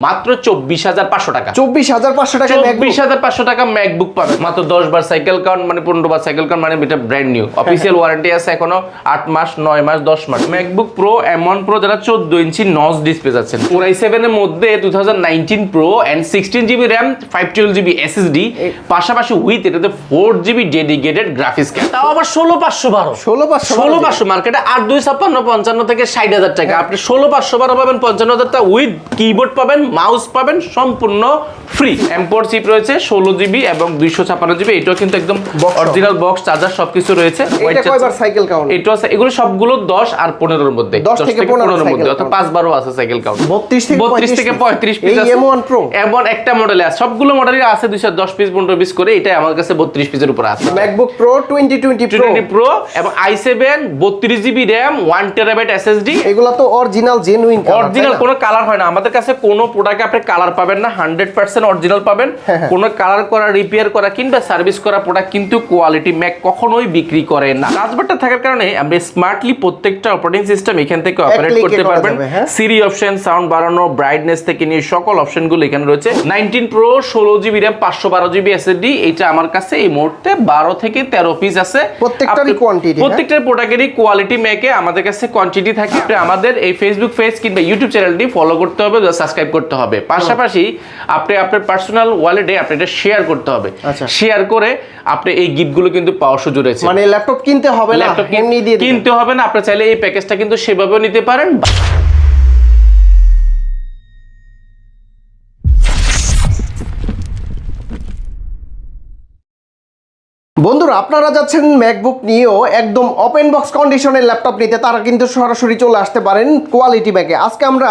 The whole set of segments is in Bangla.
মাত্র 24,500 টাকা। 24,500 টাকা, 24,500 টাকা ম্যাকবুক পাবেন। মাত্র 10 বার সাইকেল কাউন্ট মানে 15 বার সাইকেল কাউন্ট মানে এটা ব্র্যান্ড নিউ। অফিসিয়াল ওয়ারেন্টি আছে এখনো 8 মাস, 9 মাস, 10 মাস। ম্যাকবুক প্রো M1 প্রো যারা 14 ইঞ্চি নচ ডিসপ্লে যাচ্ছেন, Core i7 এর মধ্যে 2019 Pro and 16GB RAM 512GB SSD পাশাপাশি উইথ এটাতে 4GB ডেডিকেটেড গ্রাফিক্স কার্ড, তাও আবার 16,512 16,500 মার্কেটে 8,256 55 থেকে 60,000 টাকা। আপনি 16,512 পাবেন, 55,000 টাকা উইথ কিবোর্ড পাবেন, মাউস পাবেন, সম্পূর্ণ ফ্রি। M4 চিপ রয়েছে 16GB এবং 256GB। এটাও কিন্তু একদম অরিজিনাল বক্স, চার্জার সবকিছু রয়েছে। এটা কয়বার সাইকেল কাউন্ট? এটা আছে, এগুলো সবগুলো 10 আর 15 এর মধ্যে, 10 থেকে 15 এর মধ্যে, অর্থাৎ 5-12 আছে সাইকেল কাউন্ট। 32 থেকে 35 পিস এই আছে M1 Pro এবং একটা মডেলে আছে, সবগুলো মডেলই আছে 210 পিস 15 পিস করে। এটা আমার কাছে 32 পিসের উপরে আছে। MacBook Pro 2020 Pro এবং i7 32GB RAM 1TB SSD। এগুলা তো অরিজিনাল জেনুইন কালার, অরিজিনাল কোনো কালার হয় না আমাদের কাছে, কোনো প্রোডাক্টে আপনি কালার পাবেন না, 100% অরিজিনাল পাবেন। কোনো কালার করা, রিপেয়ার করা কিংবা সার্ভিস করা প্রোডাক্ট কিন্তু কোয়ালিটি ম্যাক কখনোই বিক্রি করে না। টাচবারটা থাকার কারণে আপনি স্মার্টলি প্রত্যেকটা অপারেটিং সিস্টেম এখান থেকে অপারেট করতে পারবেন। সিরি অপশন, সাউন্ড বাড়ানো, ব্রাইটনেস থেকে নিয়ে সকল অপশনগুলো এখানে রয়েছে। 19 pro 16GB RAM 512GB SSD, এটা আমার কাছে এই মুহূর্তে 12 থেকে 13 পিস আছে। প্রত্যেকটারই কোয়ান্টিটি, প্রত্যেকটার প্রোডাক্টেরই কোয়ালিটি ম্যাকে আমাদের কাছে কোয়ান্টিটি থাকে। আপনি আমাদের এই ফেসবুক পেজ কিংবা ইউটিউব চ্যানেলটি ফলো করতে হবে, সাবস্ক্রাইব করতে হবে। পাশাপাশি আপনি আপনার পার্সোনাল ওয়ালেটে আপনি এটা শেয়ার করতে হবে। শেয়ার করে আপনি এই গিফটগুলো কিন্তু পাওয়ার সুযোগ রয়েছে। মানে ল্যাপটপ কিনতে হবে না, এমনি দিয়ে কিনতে হবে না, আপনি চাইলে এই প্যাকেজটা কিন্তু সেভাবেও নিতে পারেন। বন্ধুরা, আপনারা যাচ্ছেন ম্যাকবুক নিয়েও একদম ওপেন বক্স কন্ডিশনের ল্যাপটপ নিতে, তারা কিন্তু সরাসরি চলে আসতে পারেন কোয়ালিটি ব্যাগে। আজকে আমরা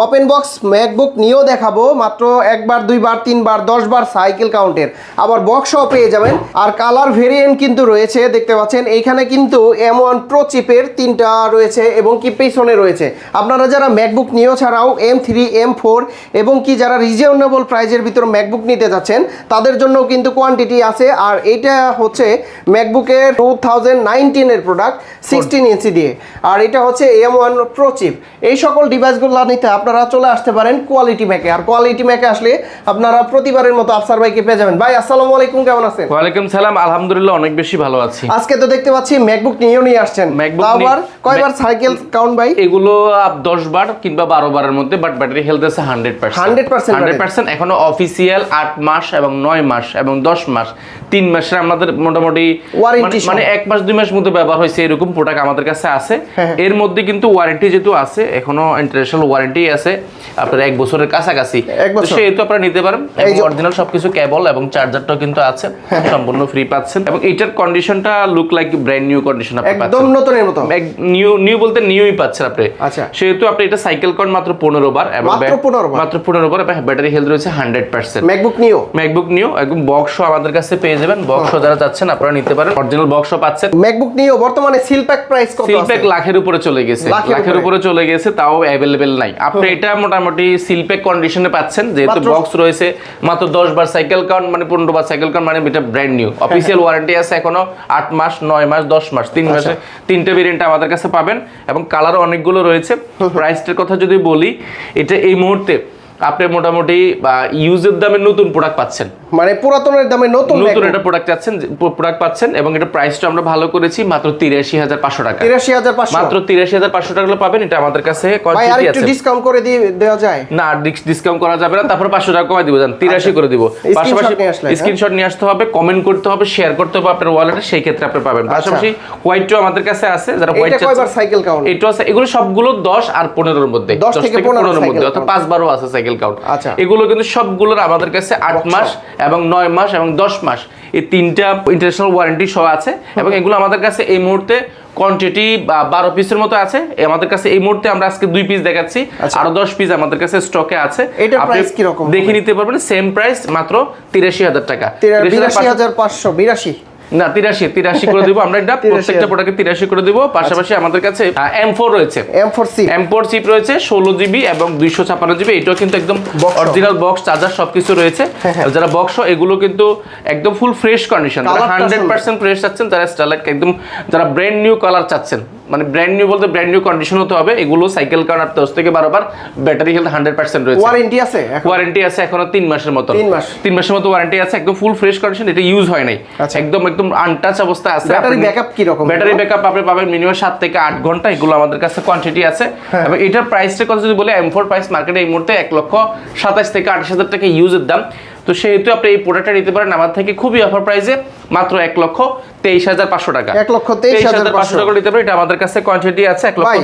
ওপেন বক্স ম্যাকবুক নিয়েও দেখাবো, মাত্র 1 বার 2 বার 3 বার 10 বার সাইকেল কাউন্টের, আবার বক্সও পেয়ে যাবেন। আর কালার ভেরিয়েন্ট কিন্তু রয়েছে, দেখতে পাচ্ছেন এইখানে কিন্তু M1 প্রো চিপের 3টা রয়েছে এবং কি পেছনে রয়েছে। আপনারা যারা ম্যাকবুক নিয়েও ছাড়াও M3 M4 এবং কি যারা রিজনেবল প্রাইজের ভিতর ম্যাকবুক নিতে যাচ্ছেন তাদের জন্য কিন্তু কোয়ান্টিটি আছে। আর এইটা হচ্ছে ম্যাকবুকের 2019 এর প্রোডাক্ট 16 ইঞ্চি দিয়ে, আর এটা হচ্ছে M1 প্রো চিপ। এই সকল ডিভাইসগুলো নিতে আপনারা চলে আসতে পারেন কোয়ালিটি ম্যাকে। আর কোয়ালিটি ম্যাকে আসলে আপনারা প্রতিবারের মতো আফসার ভাইকে পেয়ে যাবেন। ভাই আসসালামু আলাইকুম, কেমন আছেন? ওয়ালাইকুম সালাম, আলহামদুলিল্লাহ অনেক বেশি ভালো আছি। আজকে তো দেখতে পাচ্ছি ম্যাকবুক নিয়ে আসছেন, আবার কয়বার সাইকেল কাউন্ট ভাই? এগুলো 10 বার কিংবা 12 বারের মধ্যে, বাট ব্যাটারি হেলথ আছে 100%। এখনো অফিসিয়াল 8 মাস এবং 9 মাস এবং 10 মাস 3 মাসের আমাদের মোটামুটি মানে 1 মাস 2 মাস মতো ব্যবহার হয়েছে এরকম প্রোডাক্ট আমাদের কাছে আছে। এর মধ্যে কিন্তু ওয়ারেন্টি যেহেতু আছে, এখনো ইন্টারন্যাশনাল ওয়ারেন্টি আছে আপনার 1 বছরের কাছাকাছি, সেহেতু আপনারা নিতে পারেন। অরিজিনাল সবকিছু, কেবল এবং চার্জারটাও কিন্তু আছে, সম্পূর্ণ ফ্রি পাচ্ছেন। এবং এটার কন্ডিশনটা look like brand new condition আপনি পাচ্ছেন, একদম নতুনের মতো। নিউ বলতে নিউই পাচ্ছেন আপনি। সেহেতু আপনি এটা সাইকেল কাউন্ট মাত্র 15 বার এবং মাত্র 15 বার, এবং ব্যাটারি হেলথ রয়েছে 100%। ম্যাকবুক নিউ একদম বক্সও আমাদের কাছে পেয়ে যাবেন। বক্সও যারা চাচ্ছেন আপনারা নিতে পারেন, অরিজিনাল বক্সও পাচ্ছেন। ম্যাকবুক নিউ বর্তমানে সিলপ্যাক প্রাইস কত আছে? সিলপ্যাক লাখের উপরে চলে গেছে, তাও अवेलेबल নাই। আপনি এটা মোটামুটি সিলপ্যাক কন্ডিশনে পাচ্ছেন, যেহেতু বক্স রয়েছে। মাত্র 10 বার সাইকেল কাউন্ট মানে 15 বার সাইকেল কাউন্ট মানে এটা ব্র্যান্ড নিউ। অফিসিয়াল ওয়ারেন্টি আছে এখনো 8 মাস, 9 মাস, 10 মাস, 3 মাসে 3টা ভেরিয়েন্ট আমাদের কাছে পাবেন এবং কালারও অনেকগুলো রয়েছে। প্রাইসটার কথা যদি বলি, এটা এই মুহূর্তে আপনি মোটামুটি ইউজের দামে নতুন প্রোডাক্ট পাচ্ছেন, মানে পুরাতনের দামে নতুন একটা প্রোডাক্ট পাচ্ছেন। এবং এটা প্রাইসটা আমরা ভালো করেছি মাত্র 83,500 টাকা। 83,500 মাত্র 83,500 টাকা পাবেন। এটা আমাদের কাছে কোয়ান্টিটি আছে। একটু ডিসকাউন্ট করে দেওয়া যায় না? ডিসকাউন্ট করা যাবে না, তারপর 500 টাকা কমাই দিব, জান 83 করে দিব। পাশাপাশি স্ক্রিনশট নিয়ে আসতে হবে, কমেন্ট করতে হবে, শেয়ার করতে হবে আপনার ওয়ালেটে, সেই ক্ষেত্রে আপনি পাবেন। পাশাপাশি হোয়াইটও আমাদের কাছে আছে, যারা হোয়াইট চাচ্ছেন। এটা কয়বার সাইকেল কাউন্ট? এটা আছে, এগুলো সবগুলো 10 আর 15 এর মধ্যে, 10 থেকে 15 এর মধ্যে, অর্থাৎ 5 বারও আছে সাইকেল কাউন্ট। এগুলো কিন্তু সবগুলোর আমাদের কাছে 8 মাস এবং 9 মাস এবং 10 মাস, এই 3টা ইন্টারন্যাশনাল ওয়ারেন্টি সহ আছে। এবং এগুলো আমাদের কাছে এই মুহূর্তে কোয়ান্টিটি 12 পিসের মতো আছে আমাদের কাছে। এই মুহূর্তে আমরা আজকে 2 পিস দেখাচ্ছি, আরো 10 পিস আমাদের কাছে স্টকে আছে। আপনি কি রকম দেখে নিতে পারবেন। সেম প্রাইস মাত্র 83,000 টাকা। 83,582 না 83 করে দিব আমরা, এটা প্রত্যেকটা প্রোডাক্টে 83 করে দিব। পাশাপাশি আমাদের কাছে M4 রয়েছে, M4 চিপ রয়েছে 16 জিবি এবং 256 জিবি। এটাও কিন্তু একদম অরিজিনাল বক্স, চার্জার সবকিছু রয়েছে। যারা বক্স এগুলো কিন্তু একদম ফুল ফ্রেশ কন্ডিশন, 100% ফ্রেশ চাচ্ছেন, যারা স্টাইলাইট একদম, যারা ব্র্যান্ড নিউ কালার চাচ্ছেন, মানে ব্র্যান্ড নিউ বলতে ব্র্যান্ড নিউ কন্ডিশন হতে হবে। এগুলো সাইকেল কার্ড 10 থেকে 12 বার, ব্যাটারি হেলথ 100% রয়েছে। ওয়ারেন্টি আছে এখনো 3 মাসের মতো, 3 মাসের মতো ওয়ারেন্টি আছে, একদম ফুল ফ্রেশ কন্ডিশন। এটা ইউজ হয় নাই, একদম আনটাচ অবস্থায় আছে। ব্যাটারি ব্যাকআপ কি রকম? ব্যাটারি ব্যাকআপ আপনি পাবেন মিনিমাম 7 থেকে 8 ঘন্টা। এগুলো আমাদের কাছে কোয়ান্টিটি আছে। এবং এটার প্রাইসটা কথা যদি বলে, M4 প্রাইস মার্কেটে এই মুহূর্তে 1,27,000 থেকে 28,000 টাকা ইউজের দাম। তো সেহেতু আপনি এই প্রোডাক্টটা নিতে পারেন আমার থেকে খুবই অফার প্রাইসে, মাত্র 1,23,500 টাকা। 1,23,500 টাকা নিতে পারেন। এটা আমাদের কাছে কোয়ান্টিটি আছে 1 লক্ষ।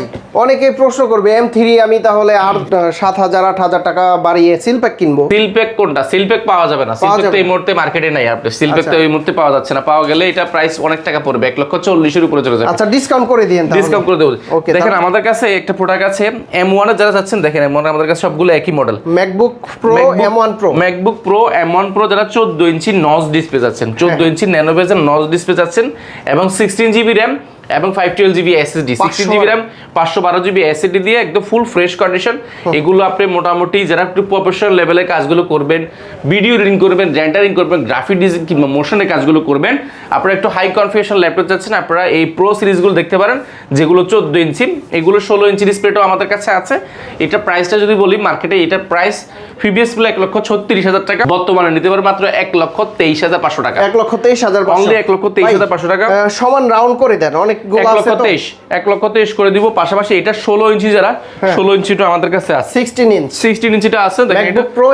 অনেকেই প্রশ্ন করবে M3 আমি তাহলে আর 7,000 8,000 টাকা বাড়িয়ে সিল প্যাক কিনবো। সিল প্যাক কোনটা? সিল প্যাক পাওয়া যাবে না, সিল প্যাক তো এই মুহূর্তে মার্কেটে নাই। আপনি সিল প্যাক তো এই মুহূর্তে পাওয়া যাচ্ছে না, পাওয়া গেলে এটা প্রাইস অনেক টাকা পড়বে, 1,40,000 এর উপরে চলে যাবে। আচ্ছা ডিসকাউন্ট করে দিয়েন তাহলে। ডিসকাউন্ট করে দেব। দেখেন আমাদের কাছে একটা প্রোডাক্ট আছে M1 এর, যারা চাচ্ছেন দেখেন M1 আমাদের কাছে সবগুলো একই model. MacBook Pro M1 Pro, MacBook Pro M1 Pro যারা 14 ইঞ্চি নচ ডিসপ্লে যাচ্ছেন, 14 ইঞ্চি ন্যানো বেজের নচ ডিসপ্লে যাচ্ছেন এবং 16 জিবি RAM এবং 512 GB SSD, 16 GB RAM 512 GB SSD দিয়ে একদম ফুল ফ্রেশ কন্ডিশন। এগুলো আপনি মোটামুটি যারা একটু প্রফেশনাল লেভেলের কাজগুলো করবেন, ভিডিও এডিটিং করবেন, রেন্ডারিং করবেন, গ্রাফিক ডিজাইন কিংবা মোশনের কাজগুলো করবেন, আপনারা একটু হাই কনফিগারেশন ল্যাপটপ যাচ্ছেন, আপনারা এই প্রো সিরিজগুলো দেখতে পারেন, যেগুলো 14 ইঞ্চি। এগুলো 16 ইঞ্চি ডিসপ্লেটাও আমাদের কাছে আছে। এটা প্রাইসটা যদি বলি মার্কেটে, এটার প্রাইস প্রিভিয়াস প্রাইস 1,36,000 টাকা, বর্তমানে নিতে পারবেন মাত্র 1,23,500 টাকা। 1,23,500, অনলি 1,23,500 টাকা। সমান রাউন্ড করে দেন, অনেক 1,23,000 করে দিব। পাশাপাশি এটা 16 ইঞ্চি, যারা 16 ইঞ্চিটা আমাদের কাছে আছে, 16 ইঞ্চিটা আছে। MacBook Pro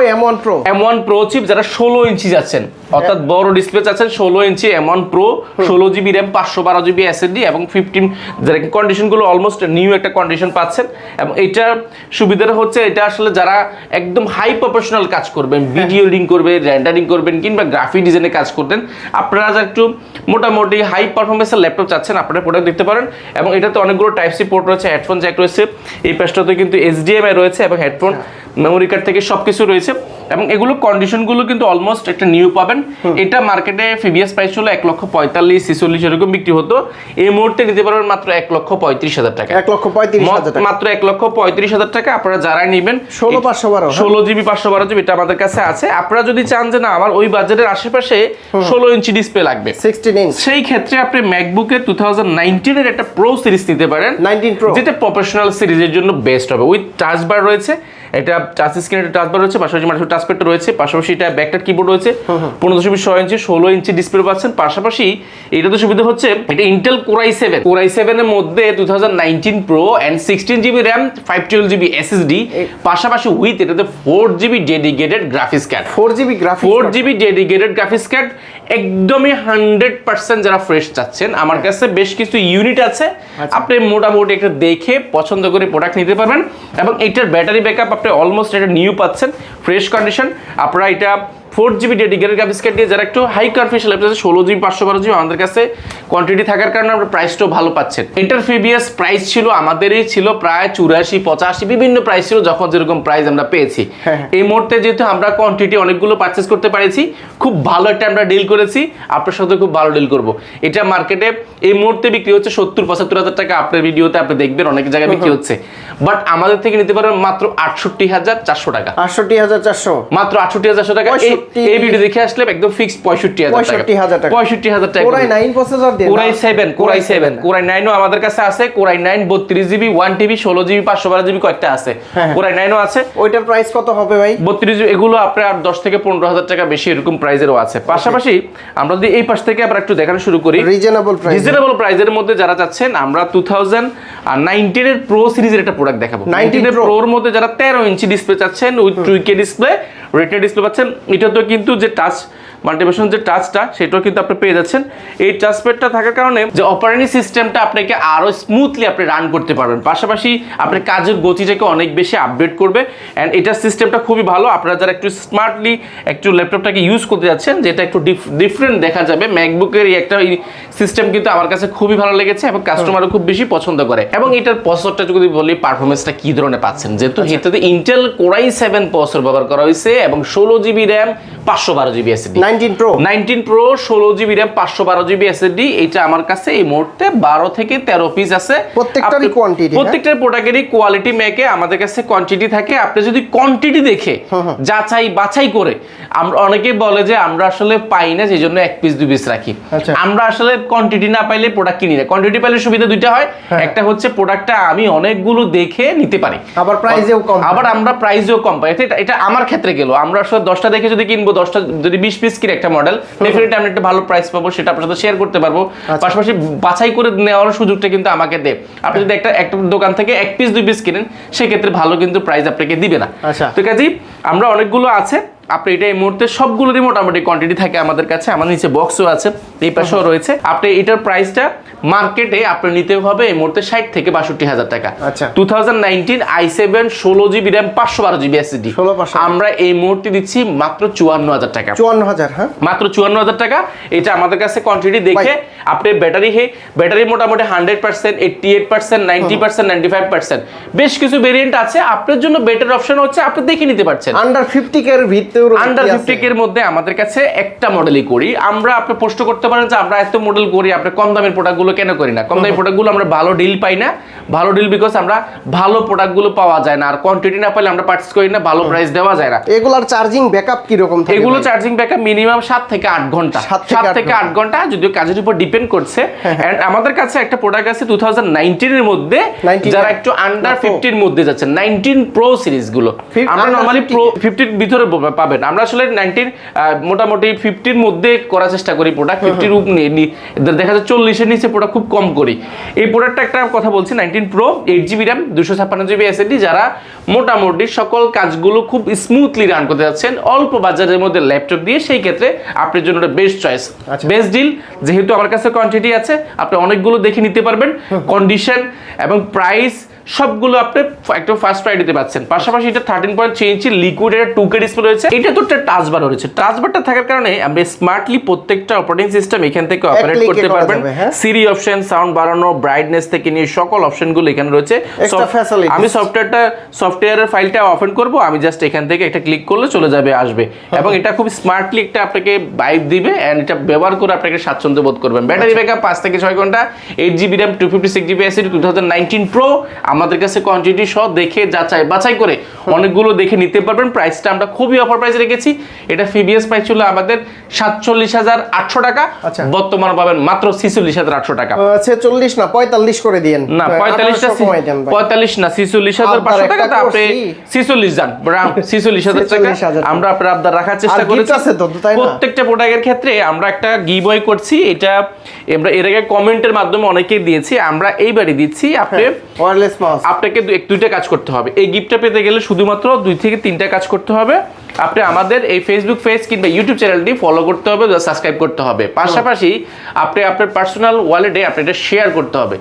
M1 Pro chip যারা 16 ইঞ্চি যাচ্ছেন, অর্থাৎ বড় ডিসপ্লে চাচ্ছেন, 16 ইঞ্চি M1 Pro, 16 GB RAM 512 GB SSD এবং 15, যারা কন্ডিশনগুলো অলমোস্ট নিউ একটা কন্ডিশন পাচ্ছেন। এবং এটার সুবিধাটা হচ্ছে, এটা আসলে যারা একদম হাই প্রফেশনাল কাজ করবেন, ভিডিও এডিটিং করবেন, রেন্ডারিং করবেন কিংবা গ্রাফিক ডিজাইনে কাজ করতেন, আপনারা যা একটু মোটামুটি হাই পারফরমেন্সের ল্যাপটপ চাচ্ছেন, আপনারা প্রোডাক্ট দেখতে পারেন। এবং এটাতে অনেকগুলো টাইপ সি পোর্ট রয়েছে, হেডফোন জ্যাক রয়েছে, এই পাশটাতে কিন্তু HDMI রয়েছে এবং হেডফোন মেমোরি কার্ড থেকে সবকিছু রয়েছে। এবং এগুলো কন্ডিশনগুলো কিন্তু অলমোস্ট একটা নিউ পাবেন। এটা মার্কেটে প্রিভিয়াস প্রাইস ছিল 1,45,46 এরকম বিক্রি হতো, এই মুহূর্তে নিতে পারবেন মাত্র 1,35,000 টাকা। 1,35,000 টাকা, মাত্র 1,35,000 টাকা। আপনারা যারাই নেবেন 16 জিবি 512 জিবি, এটা আমাদের কাছে আছে। আপনারা যদি চান যে না আমার ওই বাজেটের আশেপাশে 16 ইঞ্চি ডিসপ্লে লাগবে, 16 ইঞ্চ, সেই ক্ষেত্রে আপনি ম্যাকবুকের 2019 এর একটা প্রো সিরিজ নিতে পারেন, 19 Pro, যেটা প্রফেশনাল সিরিজের জন্য বেস্ট হবে। উইথ টাচ বার রয়েছে, এটা টাচ স্ক্রিনের টাচ বার রয়েছে, পাশাপাশি মাঝে টাচ প্যাড রয়েছে, পাশাপাশি এটা ব্যাকটাচ কিবোর্ড রয়েছে, 15.6 ইঞ্চি 16 ইঞ্চি ডিসপ্লে পাচ্ছেন। পাশাপাশি এটা তো সুবিধা হচ্ছে, এটা ইন্টেল Core i7 এর মধ্যে 2019 Pro and 16 GB RAM 512 GB SSD, পাশাপাশি উইথ এটাতে 4 GB dedicated graphics card, 4 GB dedicated graphics card. একদমই 100% যারা ফ্রেশ চাচ্ছেন, আমার কাছে বেশ কিছু ইউনিট আছে, আপনি মোটামুটি একটা দেখে পছন্দ করে প্রোডাক্ট নিতে পারবেন। এবং এটার ব্যাটারি ব্যাকআপ আপনি অলমোস্ট এটা নিউ পাচ্ছেন, ফ্রেশ কন্ডিশন। আপনারা এটা 4 জিবি ডেডিকেটেড গ্রাফিক্স কার্ড দিয়ে যারা একটু হাই কনফিগারেশন ল্যাপটপ আছে, 16 জিবি 512 জিবি, আমাদের কাছে কোয়ান্টিটি থাকার কারণে আমরা প্রাইসটাও ভালো পাচ্ছেন। এটার প্রিভিয়াস প্রাইস ছিল আমাদেরই ছিল প্রায় 84, 85, বিভিন্ন প্রাইস ছিল, যখন যেরকম প্রাইস আমরা পেয়েছি। এই মুহূর্তে যেহেতু আমরা কোয়ান্টিটি অনেকগুলো পারচেস করতে পারেছি, খুব ভালো একটা আমরা ডিল করেছি, আপনার সাথে খুব ভালো ডিল করব। এটা মার্কেটে এই মুহূর্তে বিক্রি হচ্ছে 70-75 টাকা, আপনার ভিডিওতে আপনি দেখবেন অনেক জায়গায় বিক্রি হচ্ছে, বাট আমাদের থেকে নিতে পারবেন মাত্র 68,400 টাকা। 68,400, মাত্র 68,400 টাকা। এই ভিডিও দেখে আসলে একদম ফিক্স 65,000 টাকা। 65,000 টাকা। Core i9 প্রসেসর দিয়ে, Core i9 ও আমাদের কাছে আছে। Core i9 32 GB 1 TB 16 GB 512 GB কয়েকটা আছে, Core i9 ও আছে। ওইটার প্রাইস কত হবে ভাই? 32 জিবি, এগুলো আপনার 10 থেকে 15,000 টাকা বেশি এরকম প্রাইসেরও আছে। পাশাপাশি আমরা যদি এই পাশ থেকে আবার একটু দেখানো শুরু করি, রিজনেবল প্রাইসের মধ্যে যারা চাচ্ছেন, আমরা 2019 এর প্রো সিরিজের একটা প্রোডাক্ট দেখাবো। 19 এর প্রোর মধ্যে যারা 13 ইঞ্চি ডিসপ্লে চাচ্ছেন with 2K display, retina display পাচ্ছেন। এটা তো কিন্তু যে টাচ মাল্টিপ্যাশন যে টাচটা, সেটাও কিন্তু আপনি পেয়ে যাচ্ছেন। এই টাচ প্যাডটা থাকার কারণে যে অপারেটিং সিস্টেমটা আপনাকে আরো স্মুথলি আপনি রান করতে পারবেন, পাশাপাশি আপনার কাজের গতিটাকে অনেক বেশি আপডেট করবে। অ্যান্ড এটার সিস্টেমটা খুবই ভালো। আপনারা যারা একটু স্মার্টলি একটু ল্যাপটপটাকে ইউজ করতে যাচ্ছেন, যেটা একটু ডিফারেন্ট দেখা যাবে, ম্যাকবুকের এই একটা সিস্টেম কিন্তু আমার কাছে খুবই ভালো লেগেছে এবং কাস্টমারও খুব বেশি পছন্দ করে। এবং এটার প্রসেসরটা যদি বলি, পারফরমেন্সটা কি ধরনের পাচ্ছেন, যেহেতু এটাতে ইন্টেল Core i7 প্রসেসর ব্যবহার করা হয়েছে এবং 16 GB RAM 512 GB SSD. 19 pro 16 GB RAM 512 GB SSD, এটা আমার কাছে এই মুহূর্তে 12 থেকে 13 পিস আছে। প্রত্যেকটারই কোয়ান্টিটি, প্রত্যেকটার প্রোডাক্টেরই কোয়ালিটি মেকে আমাদের কাছে কোয়ান্টিটি থাকে। আপনি যদি কোয়ান্টিটি দেখে যাচাই বাছাই করে, আমরা অনেকেই বলে যে আমরা আসলে পাই না, সেই জন্য এক পিস দুই পিস রাখি। আমরা আসলে কোয়ান্টিটি না পাইলে প্রোডাক্ট কিনি না। কোয়ান্টিটি পাইলে সুবিধা দুইটা হয়, একটা হচ্ছে প্রোডাক্টটা আমি অনেকগুলো দেখে নিতে পারি, আবার প্রাইসেও কম, আবার আমরা প্রাইসেও কম পাই। এটা আমার ক্ষেত্রে গেল, আমরা আসলে 10টা দেখে যদি কিনবো, 10টা যদি 20 পিস কিনে একটা মডেল, ডেফিনেটলি আমরা একটা ভালো প্রাইস পাবো, সেটা আপনার সাথে শেয়ার করতে পারবো। পাশাপাশি বাছাই করে নেওয়ার সুযোগটা কিন্তু আমাকে দেয়। আপনি যদি একটা দোকান থেকে এক পিস দুই পিস কিনেন, সেক্ষেত্রে ভালো কিন্তু প্রাইস আপনাকে দিবে না। তো কাজেই আমরা অনেকগুলো আছে, আপনি এটা এই মুহূর্তে সবগুলোরই মোটামুটি কোয়ান্টিটি থাকে আমাদের কাছে। আমার নিচে বক্সও আছে, এই পাশেও রয়েছে। আপনি এটার প্রাইসটা মার্কেটে আপনি নিতে হবে এই মুহূর্তে 60 থেকে 62,000 টাকা। 2019 i7 16 GB RAM 512 GB SSD আমরা এই মুহূর্তে দিচ্ছি মাত্র 54,000 টাকা। 54,000, হ্যাঁ, মাত্র 54,000 টাকা। এটা আমাদের কাছে কোয়ান্টিটি দেখে আপনি ব্যাটারি মোটামুটি 100%, 88%, 90%, 95%, বেশ কিছু ভেরিয়েন্ট আছে। আপনার জন্য বেটার অপশন হচ্ছে আপনি দেখে নিতে পারছেন। আন্ডার 50K এর ভিতরে, আন্ডার 50K এর মধ্যে আমাদের কাছে একটা মডেলই করি আমরা। আপনি প্রশ্ন করতে পারেন যে আমরা এত মডেল করি, আপনি কম দামের প্রোডাক্টগুলো কেন করি না? কম দামের প্রোডাক্টগুলো আমরা ভালো ডিল পাই না। ভালো ডিল বিকজ আমরা ভালো প্রোডাক্টগুলো পাওয়া যায় না, আর কোয়ান্টিটি না পেলে আমরা পারচেজ করি না, ভালো প্রাইস দেওয়া যায় না। এগুলার চার্জিং ব্যাকআপ কি রকম থাকে? এগুলো চার্জিং ব্যাকআপ মিনিমাম 7 থেকে 8 ঘন্টা, 7 থেকে 8 ঘন্টা, যদিও কাজের উপর ডিপেন্ড করছে। এন্ড আমাদের কাছে একটা প্রোডাক্ট আছে 2019 এর মধ্যে, যারা একটু আন্ডার 50 এর মধ্যে যাচ্ছে, 19 প্রো সিরিজ গুলো আমরা নরমালি প্রো 50 এর ভিতরে পাবেন। আমরা আসলে 19 মোটামুটি 50 এর মধ্যে করার চেষ্টা করি প্রোডাক্ট। 50 এর উপরে দেখা যায় 40 এর নিচে প্রোডাক্ট খুব কম করি। এই প্রোডাক্টটা একটা কথা বলছি, 19 pro 8 GB RAM 256 GB SSD, যারা মোটামুটি সকল কাজগুলো খুব স্মুথলি রান করতে যাচ্ছেন অল্প বাজারের মধ্যে ল্যাপটপ দিয়ে, সেই ক্ষেত্রে আপনার জন্য একটা বেস্ট চয়েস, বেস্ট ডিল। যেহেতু আমার কাছে কোয়ান্টিটি আছে, আপনি অনেকগুলো দেখে নিতে পারবেন, কন্ডিশন এবং প্রাইস সবগুলো আপনি একটু ফার্স্ট প্রাইস দিতে পাচ্ছেন। পাশাপাশি এটা 13.3 ইঞ্চি লিকুইড এর 2K ডিসপ্লে রয়েছে। এটা তো একটা টাচ বার রয়েছে, টাচ বারটা থাকার কারণে আপনি স্মার্টলি প্রত্যেকটা অপারেটিং সিস্টেম এখান থেকে অপারেট করতে পারবেন। সিরি অপশন, সাউন্ড বাড়ানো, ব্রাইটনেস থেকে নিয়ে সকল অপশনগুলো এখানে রয়েছে। আমি সফটওয়্যারের ফাইলটা ওপেন করব, আমি জাস্ট এখান থেকে একটা ক্লিক করলে চলে যাবে, আসবে, এবং এটা খুব স্মার্টলি একটা আপনাকে ভাইব দিবে, এন্ড এটা ব্যবহার করে আপনাকে স্বাচ্ছন্দ্য বোধ করবেন। ব্যাটারি ব্যাকআপ 5 থেকে 6 ঘন্টা, 8 GB RAM 256 GB SSD 2019 pro. আমাদের কাছে কোয়ান্টিটি সব দেখে যাচাই বাছাই করে অনেকগুলো দেখে নিতে পারবেন। প্রাইসটা আমরা খুবই অফার প্রাইসে রেখেছি। এটা ফিবিএস প্রাইস ছিল আমাদের 47,800 টাকা, বর্তমানে পাবেন মাত্র 46,800 টাকা। 46 না 45 করে দিয়েন না, 45 না 46,500 টাকা। তা আপনি 46 জান, 46,000 টাকা আমরা আপনার আবদার রাখার চেষ্টা করেছি। প্রত্যেকটা প্রোডাক্টের ক্ষেত্রে আমরা একটা গিভওয়ে করছি, এটা আমরা এর আগে কমেন্টের মাধ্যমে অনেকেই দিয়েছি, আমরা এইবারই দিচ্ছি। আপনি ওয়্যারলেস মাউস, আপনাকে দুইটা কাজ করতে হবে। এই গিফটটা পেতে গেলে শুধুমাত্র 2 থেকে 3টা কাজ করতে হবে। আপনি আমাদের এই ফেসবুক পেজ কিংবা ইউটিউব চ্যানেলটি ফলো করতে হবে, সাবস্ক্রাইব করতে হবে। পাশাপাশি আপনি আপনার পার্সোনাল ওয়ালেটে আপনি এটা শেয়ার করতে হবে।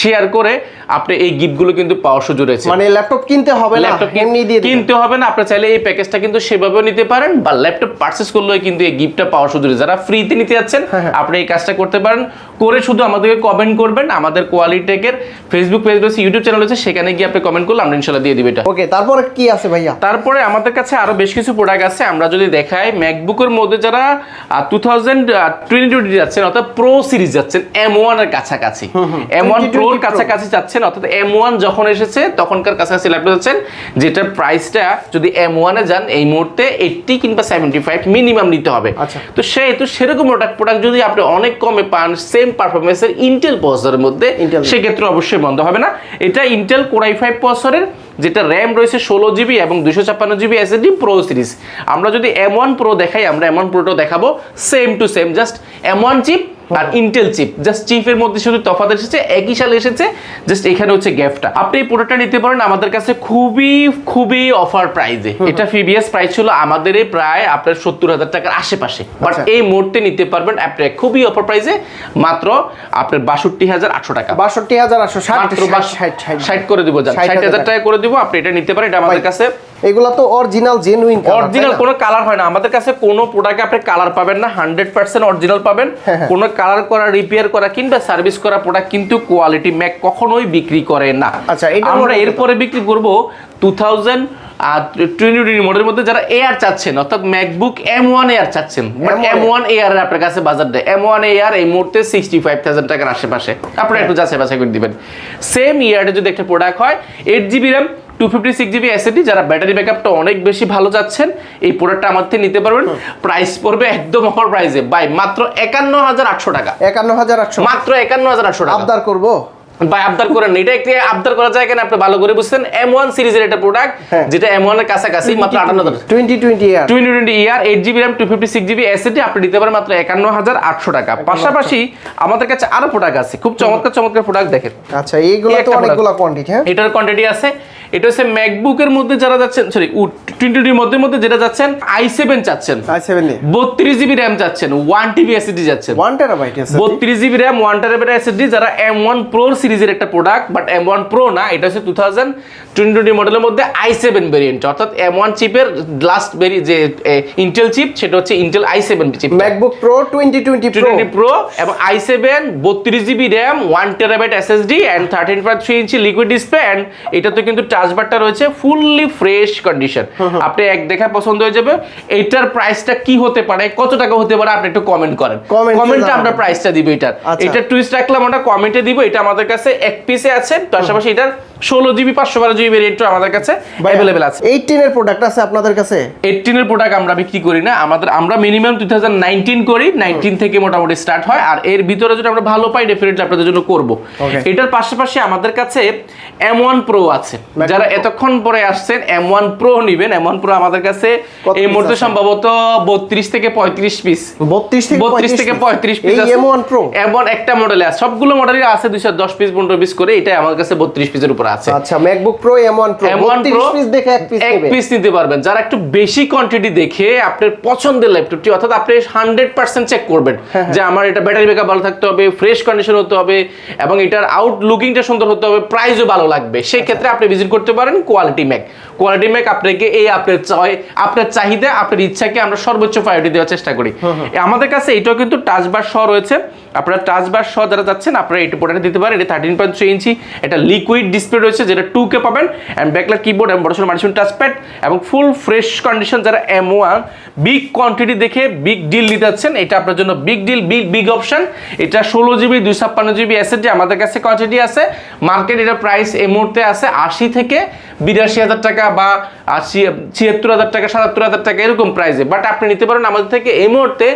শেয়ার করে আপনি এই গিফটগুলো কিন্তু পাওয়ার সুযোগ রয়েছে। মানে ল্যাপটপ কিনতে হবে না, ল্যাপটপ এমনি দিয়ে কিনতে হবে না। আপনি চাইলে এই প্যাকেজটা কিন্তু সেভাবেও নিতে পারেন, বা ল্যাপটপ পারচেজ করলেও কিন্তু এই গিফটটা পাওয়ার সুযোগ রয়েছে। যারা ফ্রিতে নিতে যাচ্ছেন আপনি এই কাজটা করতে পারেন, করে শুধু আমাদেরকে কমেন্ট করবেন। আমাদের কোয়ালিটেকের ফেসবুক পেজ রয়েছে, ইউটিউব চ্যানেল রয়েছে, সেখানে গিয়ে আপনি কমেন্ট করলে আমরা ইনশাআল্লাহ দিয়ে দিব এটা। ওকে, তারপরে কি আছে ভাইয়া? তারপরে আমাদের কাছে আরো বেশ কিছু প্রোডাক্ট আছে। আমরা যদি দেখাই, ম্যাকবুকের মধ্যে যারা 2022 যাচ্ছেন, অর্থাৎ প্রো সিরিজ যাচ্ছেন, M1 এর কাছাকাছি, M1 প্রোর কাছাকাছি যাচ্ছেন, অর্থাৎ M1 যখন এসেছে তখনকার কাছাকাছি ল্যাপটপ যাচ্ছেন, যেটার প্রাইসটা যদি M1 এ যান এই মুহূর্তে 80 কিংবা 75 মিনিমাম নিতে হবে। তো সেরকম প্রোডাক্ট যদি আপনি অনেক কমে পান, সেম পারফরমেন্সের ইন্টেল প্রসেসরের মধ্যে, সেক্ষেত্রে অবশ্যই বন্ধ হবে না। এটা ইন্টেল কোর i5 প্রসেসরের, যেটা র্যাম রয়েছে 16 জিবি এবং 256 জিবি এসএসডি প্রো সিরিজ। আমরা যদি M1 প্রো দেখাই, আমরা M1 প্রোটাও দেখাবো, same to same, just M1 chip আর ইন্টেল চিপ, জাস্ট চিপের মধ্যে শুধু তফাৎ এসেছে, একই সালে এসেছে, জাস্ট এখানে হচ্ছে গ্যাপটা। আপনি এই প্রোডাক্টটা নিতে পারেন আমাদের কাছে খুবই অফার প্রাইসে। এটা ফিবিএস প্রাইস ছিল আমাদের প্রায় আপনার 70,000 টাকার আশেপাশে, বাট এই মুহূর্তে নিতে পারবেন আপনি খুবই অফার প্রাইসে, মাত্র আপনার 62,800 টাকা। 62,860 60 করে দিব, 60,000 টাকা করে দিব। আপনি এটা নিতে পারেন। এটা আমাদের কাছে এগুলা তো অরিজিনাল জেনুইন, অরিজিনাল, কোনো কালার হয় না আমাদের কাছে। কোনো প্রোডাক্টে আপনি কালার পাবেন না, 100% অরিজিনাল পাবেন। কোনো কালার করা, রিপেয়ার করা কিংবা সার্ভিস করা প্রোডাক্ট কিন্তু কোয়ালিটি ম্যাক কখনোই বিক্রি করে না। আমরা এরপরে বিক্রি করব 2000 আর 2020 মডেলের মধ্যে যারা এয়ার চাচ্ছেন অর্থাৎ ম্যাকবুক M1 এয়ার চাচ্ছেন, বাট M1 এয়ার এর আপনার কাছে বাজার দেয় M1 এয়ার এই মুহূর্তে 65,000 টাকার আশেপাশে, আপনারা একটু যাচাই বাছাই করে দিবেন। সেম ইয়ারে যদি একটা প্রোডাক্ট হয় 8GB RAM 256GB SSD, যারা ব্যাটারি ব্যাকআপটা অনেক বেশি ভালো যাচ্ছেন এই প্রোডাক্টটা আমার থেকে নিতে পারবেন। প্রাইস পড়বে একদম অফার প্রাইসে বাই মাত্র 51,800 টাকা, 51,800 মাত্র 51,800 টাকা। আবদার করবো ভাই আবদার করেন, এটা একটু আবদার করা যায় কেন আপনি ভালো করে বুঝছেন। M1 সিরিজের একটা প্রোডাক্ট যেটা M1 এর কাছাকাছি, মাত্র 58,000 2020 ইয়ার 2020 ইয়ার 8GB RAM 256GB SSD আপনি দিতে পারেন মাত্র 51,800 টাকা। পাশাপাশি আমাদের কাছে আরো প্রোডাক্ট আছে, খুব চমৎকার চমৎকার প্রোডাক্ট দেখেন। আচ্ছা এইগুলো তো অনেকগুলো কোয়ান্টিটি, হ্যাঁ এটার কোয়ান্টিটি আছে। এটা হচ্ছে ম্যাকবুকের মধ্যে যারা যাচ্ছেন, সরি 2020 এর মধ্যে যেটা যাচ্ছেন i7 চাচ্ছেন, i7 এ 32GB RAM চাচ্ছেন, 1TB SSD যাচ্ছেন, 1 টেরাবাইট আছে 32GB RAM 1 TB SSD, যারা M1 Pro সিরিজের একটা প্রোডাক্ট, বাট M1 Pro না, এটা হচ্ছে 2020 মডেলের মধ্যে i7 ভেরিয়েন্ট, অর্থাৎ M1 চিপের লাস্ট যে ইন্টেল চিপ, সেটা হচ্ছে Intel i7 chip. MacBook Pro 2020 Pro এবং i7 32GB RAM 1 TB SSD and 13.3 inch liquid display, and এটাতে কিন্তু টাচ বারটা রয়েছে ফুললি ফ্রেশ কন্ডিশন। আপনি এক দেখা পছন্দ হয়ে যাবে। এটার প্রাইসটা কি হতে পারে, কত টাকা হতে পারে, আপনি একটু কমেন্ট করেন, কমেন্টে আমরা প্রাইসটা দিব। এটার এটা টুইস্ট রাখলাম, আমরা কমেন্টে দিব। এটা আমাদের কাছে এক পিসে আছে, পাশাপাশি এটার 16GB 512GB ভেরিয়েন্ট আমাদের কাছে अवेलेबल আছে। 18 এর প্রোডাক্ট আছে আপনাদের কাছে? 18 এর প্রোডাক্ট আমরা বিক্রি করি না, আমরা মিনিমাম 2019 করি, 19 থেকে মোটামুটি স্টার্ট হয়। আর এর ভিতরে যদি আমরা ভালো পাই ডেফিনেটলি আপনাদের জন্য করব। এটার পাশাপাশি আমাদের কাছে M1 Pro আছে, যারা এতক্ষণ পরে আসছেন M1 Pro নেবেন। M1 Pro আমাদের কাছে এই মুহূর্তে সম্ভবত 32 থেকে 35 পিস, 32 থেকে 35 পিস আছে। M1 Pro M1 একটা মডেলে আছে, সবগুলো মডেলই আছে 210 পিস 15 পিস করে, এটা আমাদের কাছে 32 পিসের উপর আছে। আচ্ছা MacBook Pro M1 Pro 32 piece দেখে এক পিস নিতে পারবেন। যারা একটু বেশি কোয়ান্টিটি দেখে আপনার পছন্দের ল্যাপটপটি, অর্থাৎ আপনি 100% চেক করবেন যে আমার এটা ব্যাটারি ব্যাকআপ ভালো থাকতে হবে, ফ্রেশ কন্ডিশন হতে হবে, এবং এটার আউটলুকিংটা সুন্দর হতে হবে, প্রাইসও ভালো লাগবে, সেই ক্ষেত্রে আপনি ভিজিট করতে পারেন কোয়ালিটি ম্যাক। কোয়ালিটি ম্যাক আপনাকে এই আপনার চাহিদা, আপনার ইচ্ছাকে আমরা সর্বোচ্চ প্রায়োরিটি দেওয়ার চেষ্টা করি। আমাদের কাছে এটাও কিন্তু টাচ বার সহ রয়েছে। আপনারা টাচ বার সহ যারা যাচ্ছেন আপনারা এই প্রোডাক্ট দিতে পারেন। এটা 13.3 ইঞ্চি, এটা লিকুইড ডিসপ্লে রয়েছে, যেটা 2K পাবেন, এন্ড ব্যাকলাইট কিবোর্ড এবং বড়সড় মাল্টিফাঙ্কশন টাচপ্যাড এবং ফুল ফ্রেশ কন্ডিশন। যারা M1 বিগ কোয়ান্টিটি দেখে বিগ ডিল নিতে যাচ্ছেন, এটা আপনার জন্য বিগ ডিল, বিগ অপশন। এটা 16GB 256GB SSD আমাদের কাছে কোয়ান্টিটি আছে। মার্কেট এটা প্রাইস এই মুহূর্তে আছে 80 থেকে 82,000 টাকা বা 76,000 টাকা 77,000 টাকা এরকম প্রাইসে, বাট আপনি নিতে পারেন আমাদের থেকে এই মুহূর্তে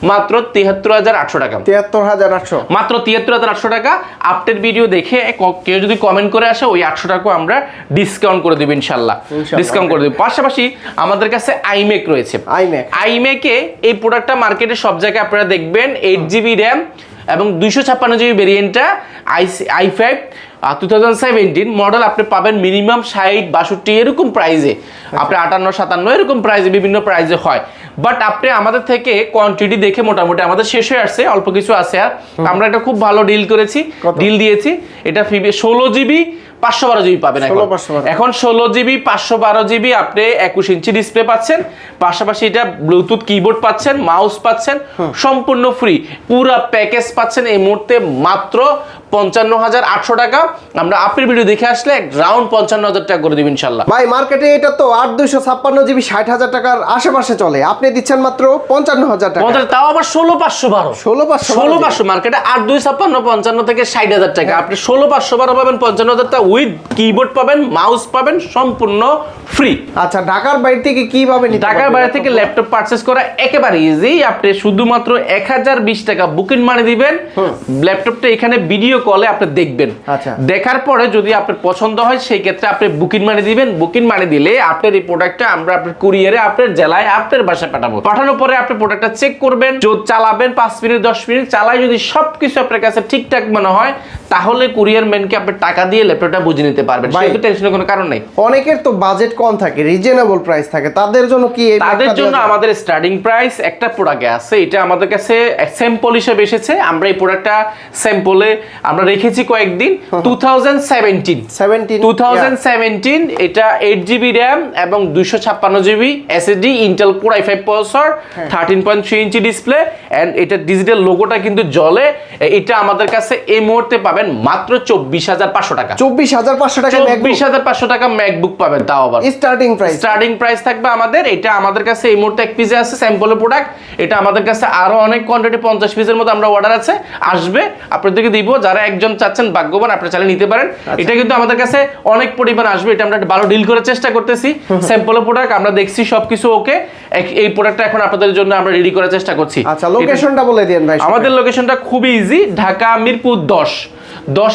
মাত্র 73,800 টাকা, 73,800, মাত্র 73,800 টাকা। আপডেট ভিডিও দেখে কেউ যদি কমেন্ট করে আসে ওই 800 টাকা আমরা ডিসকাউন্ট করে দেব ইনশাআল্লাহ, ডিসকাউন্ট করে দেব। পাশাপাশি আমাদের কাছে iMac রয়েছে। iMac এ এই প্রোডাক্টটা মার্কেটে সব জায়গায় আপনারা দেখবেন 8GB RAM এবং 256GB ভেরিয়েন্টটা i5 2017 মডেল আপনি পাবেন মিনিমাম 60-62 এরকম প্রাইসে, আপনি 58-57 এরকম প্রাইসে, বিভিন্ন প্রাইসে হয়। বাট আপনি আমাদের থেকে কোয়ান্টিটি দেখে মোটামুটি আমাদের শেষ হয়ে আসছে, অল্প কিছু আছে। আর আমরা একটা খুব ভালো ডিল করেছি, ডিল দিয়েছি। এটা 16GB 512GB পাবেন এখন 16GB 512GB আপনি 21 ইঞ্চি ডিসপ্লে পাচ্ছেন, পাশাপাশি এটা ব্লুটুথ কিবোর্ড পাচ্ছেন, মাউস পাচ্ছেন, সম্পূর্ণ ফ্রি পুরো প্যাকেজ পাচ্ছেন এই মুহূর্তে মাত্র 55,800 টাকা। আমরা আপনার ভিডিও দেখে আসলে রাউন্ড 55,000 টাকা করে দেবেন ইনশাআল্লাহ। ভাই মার্কেটে এটা তো 8,256GB 60,000 টাকার আশেপাশে চলে, আপনি দিচ্ছেন মাত্র 55,000 টাকা, তাও আবার 16,512 16,500 মার্কেটে 8,256 55 থেকে 60,000 টাকা, আপনি 16,512 পাবেন 55,000 টাকা উইথ কিবোর্ড পাবেন, মাউস পাবেন, সম্পূর্ণ ফ্রি। আচ্ছা ঢাকার বাইরে থেকে কিভাবে নিতে পারবেন? ঢাকার বাইরে থেকে ল্যাপটপ পারচেজ করা একেবারে ইজি। আপনি শুধুমাত্র 1020 টাকা বুকিং মানি দিবেন, ল্যাপটপটা এখানে ভিডিও কলে আপনি দেখবেন। আচ্ছা দেখার পরে যদি আপনার পছন্দ হয় সেই ক্ষেত্রে আপনি বুকিং মানি দিবেন। বুকিং মানি দিলে আপনার এই প্রোডাক্টটা আমরা আপনার কুরিয়ারে আপনার জেলায় আপনার বাসায় পাঠাবো। পাঠানোর পরে আপনি প্রোডাক্টটা চেক করবেন, চালাবেন 5 মিনিট 10 মিনিট চালাই, যদি সবকিছু আপনার কাছে ঠিকঠাক মনে হয় তাহলে কুরিয়ার ম্যানকে আপনি টাকা দিয়ে ল্যাপটপটা বুঝে নিতে পারবেন, সেটা টেনশনের কোনো কারণ নাই। অনেকের তো বাজেট কম থাকে, রিজনেবল প্রাইস থাকে, তাদের জন্য কি এই তাদের জন্য আমাদের স্টার্টিং প্রাইস একটা প্রোডাক্টে আছে, এটা আমাদের কাছে স্যাম্পল হিসেবে এসেছে। আমরা এই প্রোডাক্টটা স্যাম্পলে আমরা রেখেছি কয়েকদিন। 2017 এটা 8GB RAM এবং 256GB SSD Intel core i5 processor, 13.3 inch display, and এটা ডিজিটাল লোগোটা কিন্তু জ্বলে। এটা আমাদের কাছে এই মুহূর্তে পাবেন পাবেন মাত্র 24,500 টাকা। 24,500 টাকা ম্যাকবুক, 24,500 টাকা ম্যাকবুক পাবেন, তাও আবার স্টার্টিং প্রাইস থাকবে আমাদের। এটা আমাদের কাছে এই মুহূর্তে এক পিসে আছে স্যাম্পলের প্রোডাক্ট। এটা আমাদের কাছে আরো অনেক কোয়ান্টিটি 50 পিসের মতো আমরা অর্ডার আছে, আসবে আপনাদেরকে দিব। যারা একজন চাচ্ছেন ভাগ্যবান, আপনারা চাইলে নিতে পারেন। এটা কিন্তু আমাদের কাছে অনেক পরিমাণ আসবে, এটা আমরা ভালো ডিল করার চেষ্টা করতেছি। স্যাম্পলের প্রোডাক্ট আমরা দেখছি সবকিছু ওকে, এই প্রোডাক্টটা এখন আপনাদের জন্য আমরা রেডি করার চেষ্টা করছি। আচ্ছা, লোকেশনটা বলে দেন ভাই। আমাদের লোকেশনটা খুবই ইজি, ঢাকা মিরপুর 10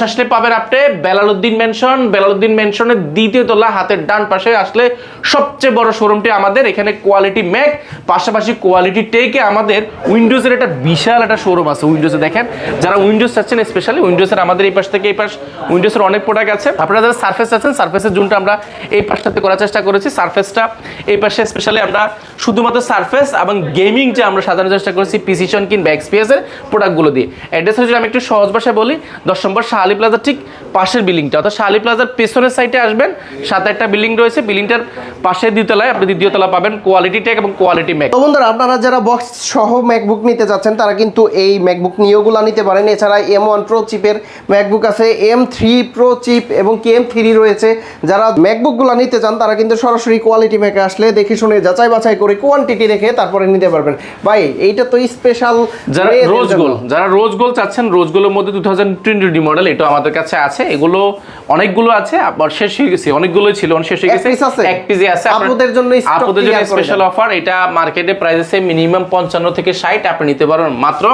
আসলে পাবেন আপনি বেলালউদ্দিন মেনশনের দ্বিতীয় তলা, হাতের ডান পাশে আসলে সবচেয়ে বড় শোরুমটি আমাদের। এখানে কোয়ালিটি ম্যাক, পাশাপাশি কোয়ালিটি টেকে আমাদের উইন্ডোজের একটা বিশাল একটা শোরুম আছে। উইন্ডোজে দেখেন, যারা উইন্ডোজ চাচ্ছেন, স্পেশালি উইন্ডোজের আমাদের এই পাশ থেকে এই পাশ উইন্ডোজের অনেক প্রোডাক্ট আছে। আপনারা যারা সারফেস চাচ্ছেন, সারফেসের জোনটা আমরা এই পাশটাতে করার চেষ্টা করেছি। সারফেসটা এই পাশে স্পেশালি আমরা শুধুমাত্র সারফেস এবং গেমিং যে আমরা সাজানোর চেষ্টা করেছি পিসিশন কিংবা এক্সপিএস এর প্রোডাক্টগুলো দিয়ে। অ্যাড্রেস হচ্ছে, আমি একটু সহজ ভাষায় বলি, 10 নম্বর শাহালি প্লাজার ঠিক পাশের বিল্ডিংটা, অর্থাৎ শাহালি প্লাজার পেছনের সাইডে আসবেন, সাথে একটা বিল্ডিং রয়েছে, বিল্ডিংটার পাশে দ্বিতলায় আপনি দ্বিতীয় তলা পাবেন কোয়ালিটি টেক এবং কোয়ালিটি ম্যাক। তো বন্ধুরা, আপনারা যারা বক্স সহ ম্যাকবুক নিতে যাচ্ছেন তারা কিন্তু এই ম্যাকবুক নিয়োগুলো নিতে পারেন। এছাড়া M1 প্রো চিপের ম্যাকবুক আছে, M3 প্রো চিপ এবং কি M3 রয়েছে। যারা ম্যাকবুকগুলো নিতে চান তারা কিন্তু সরাসরি কোয়ালিটি ম্যাকে আসলে দেখে শুনে যাচাই বাছাই করে কোয়ান্টিটি রেখে তারপরে নিতে পারবেন। ভাই এইটা তো স্পেশাল, যারা রোজ গোল চাচ্ছেন, রোজ গোলের মধ্যে 2020 মডেল, এটা আমাদের কাছে আছে। এগুলো অনেকগুলো আছে, আবার শেষ হয়ে গেছে, অনেকগুলোই ছিল, শেষ হয়ে গেছে, এক পিসে আছে। আপনাদের জন্য স্পেশাল অফার, এটা মার্কেটে প্রাইস আছে মিনিমাম 55 থেকে 60, আপনি নিতে পারেন মাত্র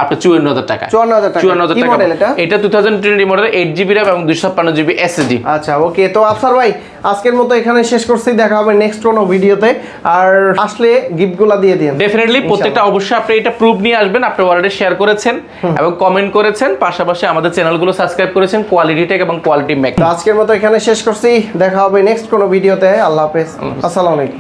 আপনি 54,000 টাকা। 54,000 টাকা। এটা 2020 মডেল, 8GB RAM এবং 256GB SSD। আচ্ছা, ওকে। তো আফসার ভাই, আজকের মতো এখানে শেষ করছি, দেখা হবে নেক্সট কোনো ভিডিওতে। আর আসলে গিফটগুলো দিয়ে দিন ডেফিনেটলি, প্রত্যেকটা অবশ্যই আপনি এটা প্রুফ নিয়ে আসবেন, আপনি অলরেডি শেয়ার করেছেন এবং কমেন্ট করেছেন, পাশাপাশি আমাদের চ্যানেলগুলো সাবস্ক্রাইব করেছেন, কোয়ালিটি টেক এবং কোয়ালিটি ম্যাক। আজকের মতো এখানে শেষ করছি, দেখা হবে নেক্সট কোনো ভিডিওতে। আল্লাহ হাফেজ, আসসালামু আলাইকুম।